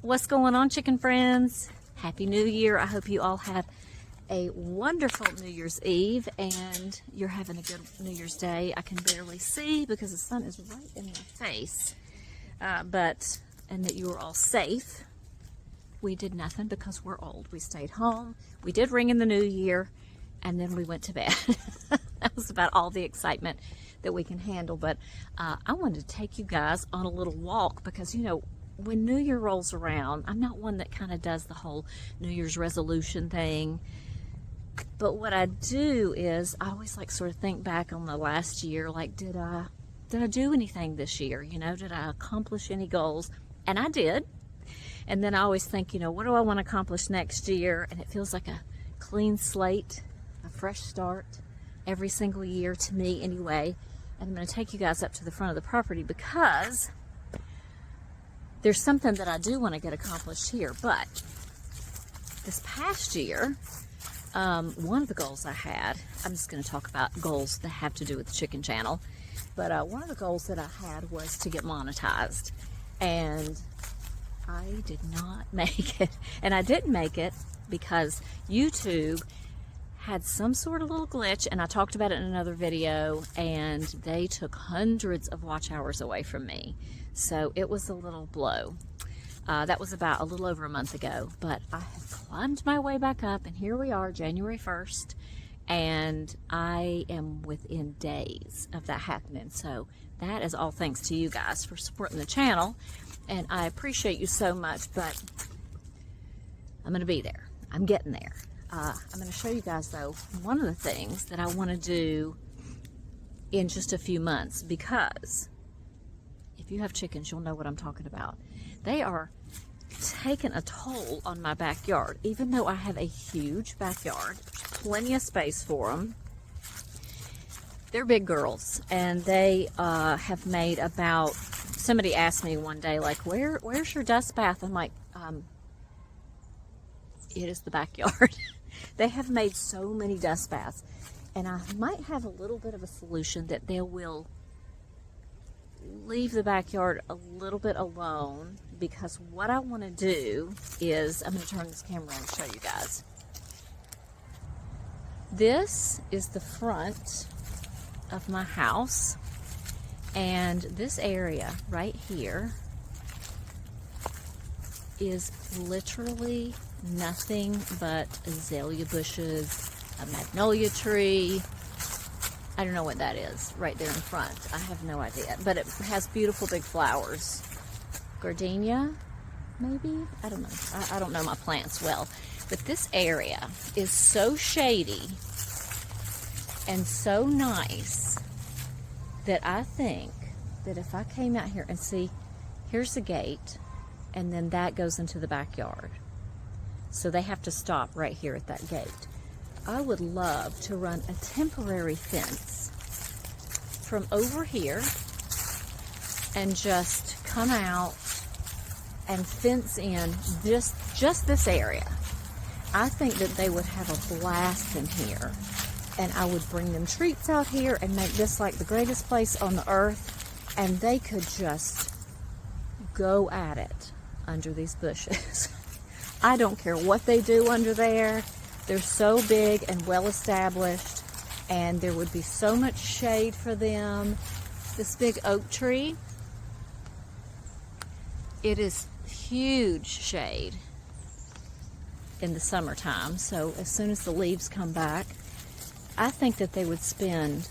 What's going on, chicken friends? Happy New Year. I hope you all had a wonderful New Year's Eve and you're having a good New Year's Day. I can barely see because the sun is right in my face, and that you were all safe. We did nothing because we're old. We stayed home. We did ring in the new year and then we went to bed. That was about all the excitement that we can handle. But I wanted to take you guys on a little walk because, you know, when New Year rolls around, I'm not one that kind of does the whole New Year's resolution thing. But what I do is I always like sort of think back on the last year, like did I do anything this year? You know, did I accomplish any goals? And I did. And then I always think, you know, what do I want to accomplish next year? And it feels like a clean slate, a fresh start every single year to me anyway. And I'm going to take you guys up to the front of the property because there's something that I do want to get accomplished here. But this past year, one of the goals I had, I'm just going to talk about goals that have to do with the chicken channel. But one of the goals that I had was to get monetized. And I did not make it. And I didn't make it because YouTube had some sort of little glitch, and I talked about it in another video, and they took hundreds of watch hours away from me. So it was a little blow. That was about a little over a month ago, but I have climbed my way back up, and here we are, January 1st, and I am within days of that happening. So that is all thanks to you guys for supporting the channel, and I appreciate you so much. But I'm going to be there. I'm getting there. I'm going to show you guys, though, one of the things that I want to do in just a few months, because if you have chickens, you'll know what I'm talking about. They are taking a toll on my backyard. Even though I have a huge backyard, there's plenty of space for them. They're big girls, and they have made about, somebody asked me one day, like, where's your dust bath? I'm like, it is the backyard. They have made so many dust baths, and I might have a little bit of a solution that they will leave the backyard a little bit alone, because what I want to do is, I'm going to turn this camera on and show you guys. This is the front of my house, and this area right here is literally nothing but azalea bushes, a magnolia tree. I don't know what that is right there in front. I have no idea, but it has beautiful big flowers. Gardenia, maybe? I don't know. I don't know my plants well, but this area is so shady and so nice that I think that if I came out here and see, here's the gate, and then that goes into the backyard. So they have to stop right here at that gate. I would love to run a temporary fence from over here and just come out and fence in just this area. I think that they would have a blast in here, and I would bring them treats out here and make this like the greatest place on the earth, and they could just go at it under these bushes. I don't care what they do under there. They're so big and well established, and there would be so much shade for them. This big oak tree, it is huge shade in the summertime. So as soon as the leaves come back, I think that they would spend,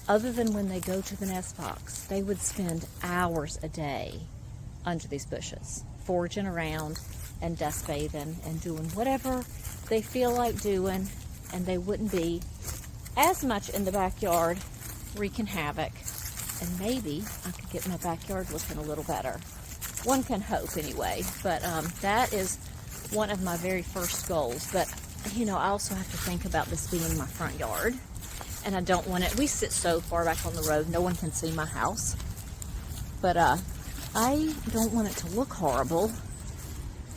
other than when they go to the nest box, they would spend hours a day under these bushes, foraging around and dust bathing and doing whatever they feel like doing, and they wouldn't be as much in the backyard wreaking havoc. And maybe I could get my backyard looking a little better. One can hope anyway, but that is one of my very first goals. But you know, I also have to think about this being my front yard, and I don't want it, we sit so far back on the road, no one can see my house, but I don't want it to look horrible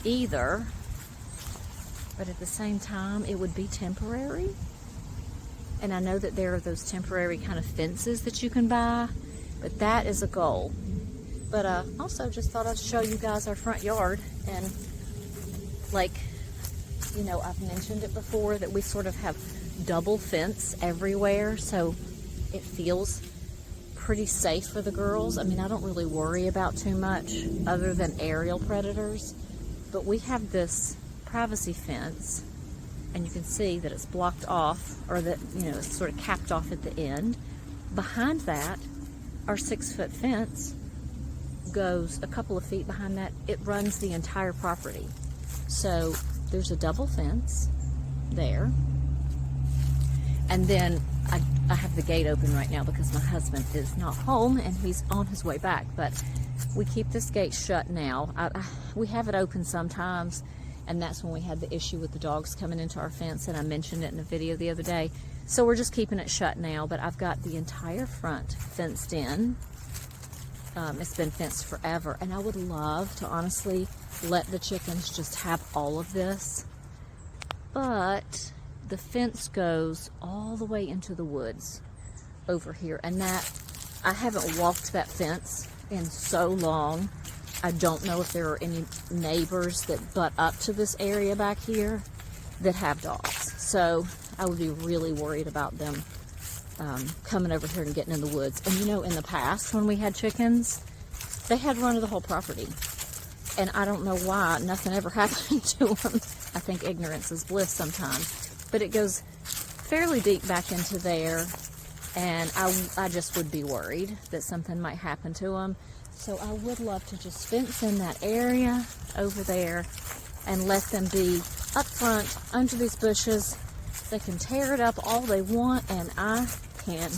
either, but at the same time it would be temporary. And I know that there are those temporary kind of fences that you can buy, but that is a goal. But also just thought I'd show you guys our front yard. And like, you know, I've mentioned it before that we sort of have double fence everywhere, so it feels pretty safe for the girls. I mean, I don't really worry about too much other than aerial predators, but we have this privacy fence, and you can see that it's blocked off, or that, you know, it's sort of capped off at the end. Behind that, our 6-foot fence goes a couple of feet behind that. It runs the entire property. So there's a double fence there. And then I have the gate open right now because my husband is not home and he's on his way back. But we keep this gate shut now. We have it open sometimes, and that's when we had the issue with the dogs coming into our fence, and I mentioned it in a video the other day. So we're just keeping it shut now, but I've got the entire front fenced in. It's been fenced forever, and I would love to honestly let the chickens just have all of this, but the fence goes all the way into the woods over here, and that I haven't walked that fence in so long. I don't know if there are any neighbors that butt up to this area back here that have dogs, so I would be really worried about them coming over here and getting in the woods. And you know, in the past when we had chickens, they had run of the whole property, and I don't know why nothing ever happened to them. I think ignorance is bliss sometimes, but it goes fairly deep back into there, and I just would be worried that something might happen to them. So I would love to just fence in that area over there and let them be up front under these bushes. They can tear it up all they want, and I can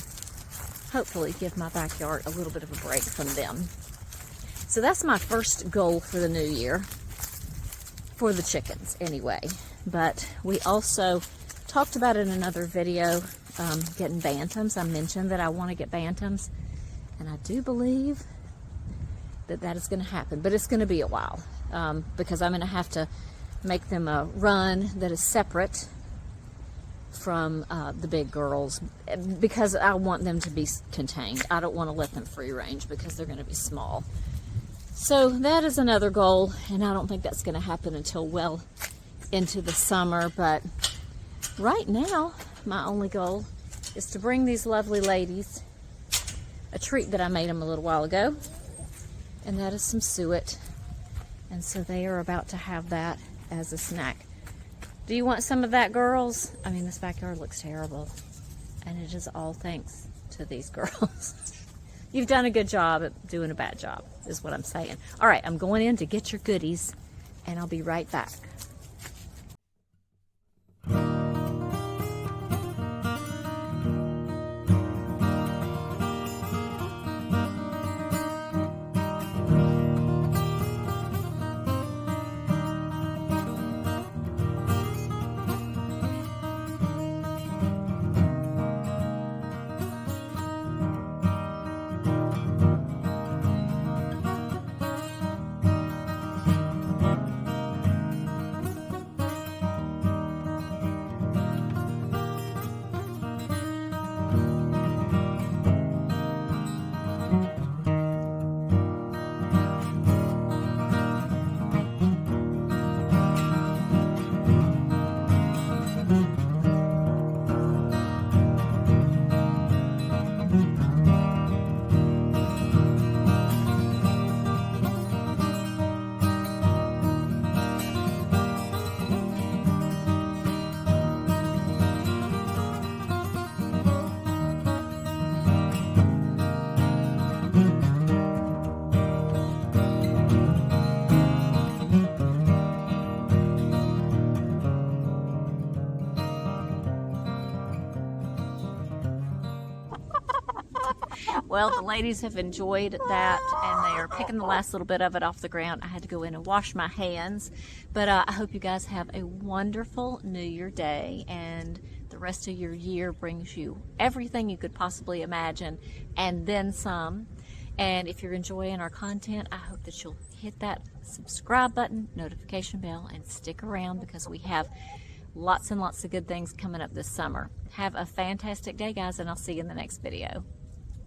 hopefully give my backyard a little bit of a break from them. So that's my first goal for the new year, for the chickens anyway. But we also talked about in another video, getting bantams. I mentioned that I want to get bantams, and I do believe that that is going to happen, but it's going to be a while, because I'm going to have to make them a run that is separate from the big girls, because I want them to be contained. I don't want to let them free range because they're going to be small. So that is another goal, and I don't think that's going to happen until well into the summer. But right now, my only goal is to bring these lovely ladies a treat that I made them a little while ago, and that is some suet. And so they are about to have that as a snack. Do you want some of that, girls? I mean, this backyard looks terrible, and it is all thanks to these girls. You've done a good job at doing a bad job, is what I'm saying. All right, I'm going in to get your goodies, and I'll be right back. Well, the ladies have enjoyed that, and they are picking the last little bit of it off the ground. I had to go in and wash my hands, but I hope you guys have a wonderful New Year day, and the rest of your year brings you everything you could possibly imagine, and then some. And if you're enjoying our content, I hope that you'll hit that subscribe button, notification bell, and stick around, because we have lots and lots of good things coming up this summer. Have a fantastic day, guys, and I'll see you in the next video.